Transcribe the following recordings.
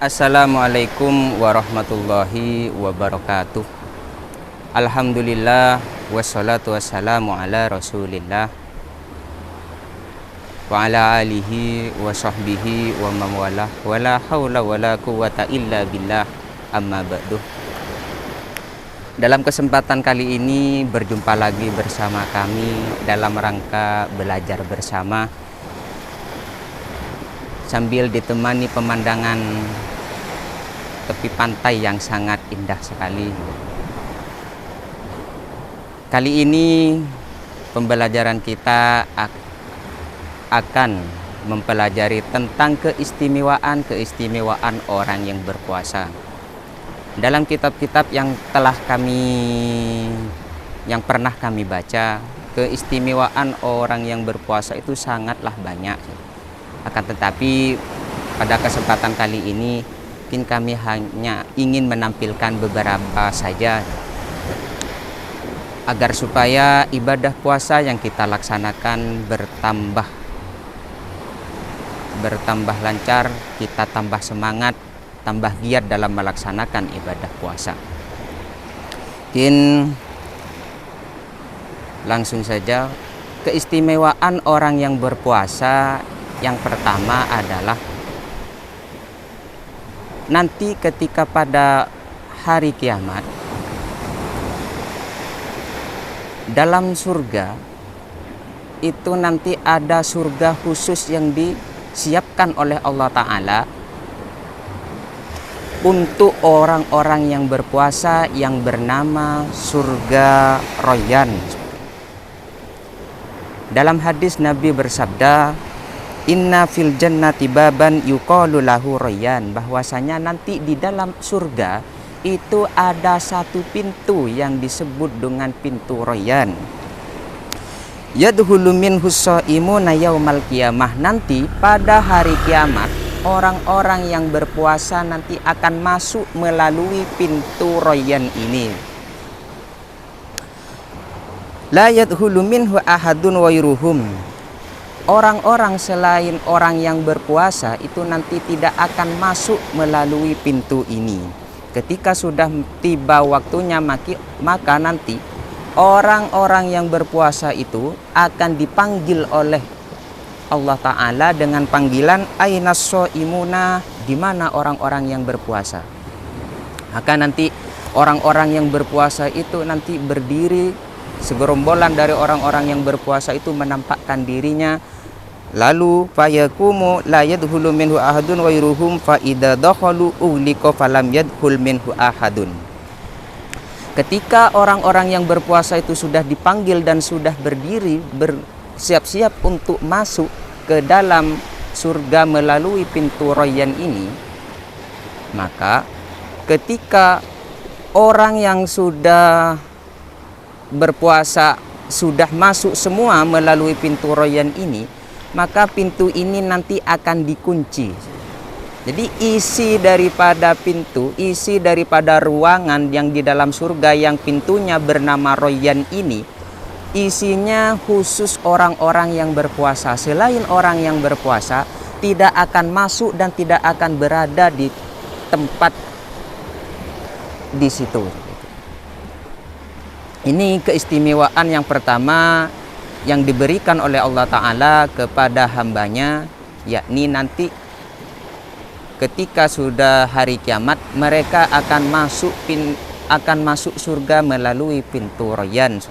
Assalamualaikum warahmatullahi wabarakatuh. Alhamdulillah wassalatu wassalamu ala rasulillah wa ala alihi wa sahbihi wa mawalah wa la hawla wa la quwata illa billah, amma ba'du. Dalam kesempatan kali ini berjumpa lagi bersama kami dalam rangka belajar bersama sambil ditemani pemandangan tepi pantai yang sangat indah sekali. Kali ini pembelajaran kita akan mempelajari tentang keistimewaan orang yang berpuasa. Dalam kitab-kitab yang pernah kami baca, keistimewaan orang yang berpuasa itu sangatlah banyak. Akan tetapi pada kesempatan kali ini kami hanya ingin menampilkan beberapa saja agar supaya ibadah puasa yang kita laksanakan bertambah lancar, kita tambah semangat, tambah giat dalam melaksanakan ibadah puasa. Langsung saja, keistimewaan orang yang berpuasa yang pertama adalah nanti ketika pada hari kiamat dalam surga itu nanti ada surga khusus yang disiapkan oleh Allah Ta'ala untuk orang-orang yang berpuasa yang bernama surga Royan. Dalam hadis Nabi bersabda, inna fil jannati baban yuqalu lahu Royan, bahwasanya nanti di dalam surga itu ada satu pintu yang disebut dengan pintu Royan. Yadkhulu minhu shaimuna yaumal qiyamah, nanti pada hari kiamat orang-orang yang berpuasa nanti akan masuk melalui pintu Royan ini. La yadkhulu minhu ahadun wairuhum, orang-orang selain orang yang berpuasa itu nanti tidak akan masuk melalui pintu ini. Ketika sudah tiba waktunya maka nanti orang-orang yang berpuasa itu akan dipanggil oleh Allah Ta'ala dengan panggilan ainas shaimuna, di mana orang-orang yang berpuasa. Maka nanti orang-orang yang berpuasa itu nanti berdiri, segerombolan dari orang-orang yang berpuasa itu menampakkan dirinya. Lalu fayakumu la yadkhulu minhu ahadun wairuhum fa idza dakhalu ughliqa falam yadkhul minhu ahadun. Ketika orang-orang yang berpuasa itu sudah dipanggil dan sudah berdiri bersiap-siap untuk masuk ke dalam surga melalui pintu Royan ini, maka ketika orang yang sudah berpuasa sudah masuk semua melalui pintu Royan ini, maka pintu ini nanti akan dikunci. Jadi isi daripada pintu, isi daripada ruangan yang di dalam surga yang pintunya bernama Royan ini, isinya khusus orang-orang yang berpuasa. Selain orang yang berpuasa tidak akan masuk dan tidak akan berada di tempat di situ. Ini keistimewaan yang pertama yang diberikan oleh Allah Ta'ala kepada hambanya, yakni nanti ketika sudah hari kiamat mereka akan masuk surga melalui pintu Royan.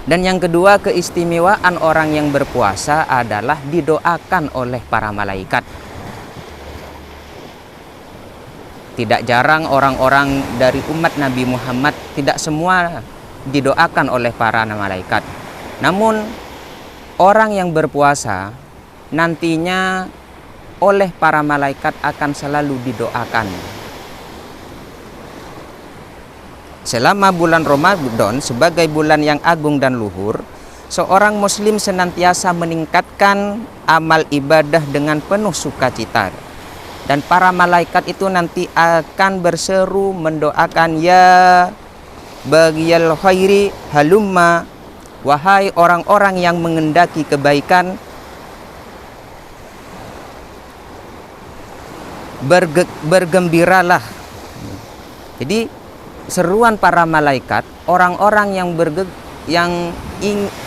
Dan yang kedua, keistimewaan orang yang berpuasa adalah didoakan oleh para malaikat. Tidak jarang orang-orang dari umat Nabi Muhammad tidak semua didoakan oleh para malaikat. Namun orang yang berpuasa nantinya oleh para malaikat akan selalu didoakan. Selama bulan Ramadan sebagai bulan yang agung dan luhur, seorang muslim senantiasa meningkatkan amal ibadah dengan penuh sukacita. Dan para malaikat itu nanti akan berseru mendoakan, ya bagiyal khairi halumma, wahai orang-orang yang mengendaki kebaikan, bergembiralah. Jadi seruan para malaikat, orang-orang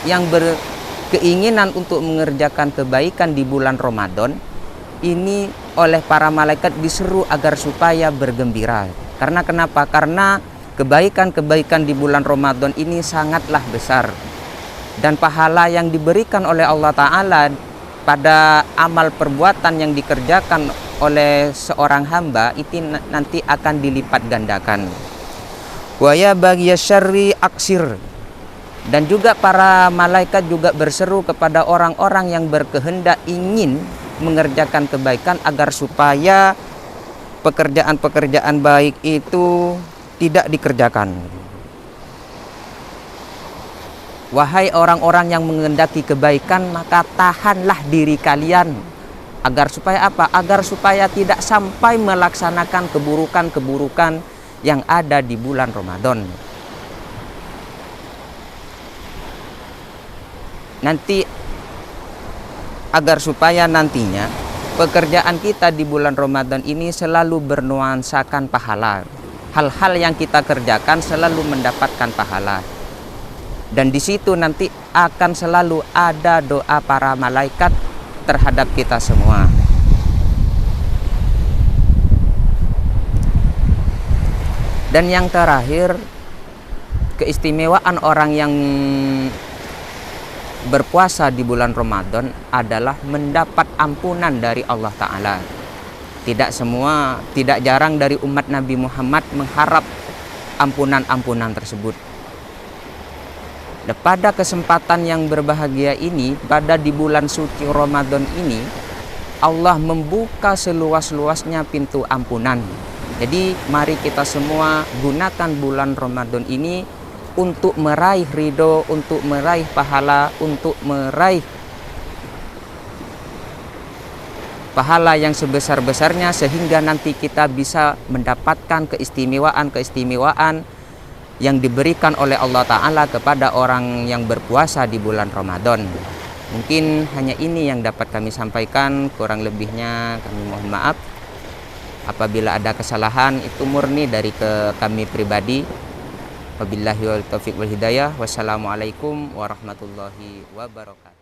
yang berkeinginan untuk mengerjakan kebaikan di bulan Ramadan ini oleh para malaikat diseru agar supaya bergembira. Karena kenapa? Karena kebaikan-kebaikan di bulan Ramadan ini sangatlah besar, dan pahala yang diberikan oleh Allah Ta'ala pada amal perbuatan yang dikerjakan oleh seorang hamba itu nanti akan dilipat gandakan. Wa ya baghiya syarri aksir. Dan juga para malaikat juga berseru kepada orang-orang yang berkehendak ingin mengerjakan kebaikan agar supaya pekerjaan-pekerjaan baik itu tidak dikerjakan. Wahai orang-orang yang mengendaki kebaikan, maka tahanlah diri kalian agar supaya apa? Agar supaya tidak sampai melaksanakan keburukan-keburukan yang ada di bulan Ramadan. Nanti agar supaya nantinya pekerjaan kita di bulan Ramadan ini selalu bernuansakan pahala. Hal-hal yang kita kerjakan selalu mendapatkan pahala. Dan di situ nanti akan selalu ada doa para malaikat terhadap kita semua. Dan yang terakhir, keistimewaan orang yang berpuasa di bulan Ramadan adalah mendapat ampunan dari Allah Ta'ala. Tidak jarang dari umat Nabi Muhammad mengharap ampunan-ampunan tersebut. Dan pada kesempatan yang berbahagia ini, pada di bulan suci Ramadan ini, Allah membuka seluas-luasnya pintu ampunan. Jadi mari kita semua gunakan bulan Ramadan ini untuk meraih ridho, untuk meraih pahala, untuk meraih pahala yang sebesar-besarnya, sehingga nanti kita bisa mendapatkan keistimewaan-keistimewaan yang diberikan oleh Allah Ta'ala kepada orang yang berpuasa di bulan Ramadan. Mungkin hanya ini yang dapat kami sampaikan, kurang lebihnya kami mohon maaf. Apabila ada kesalahan itu murni dari kami pribadi. Wabillahi wal taufiq wal hidayah. Wassalamualaikum warahmatullahi wabarakatuh.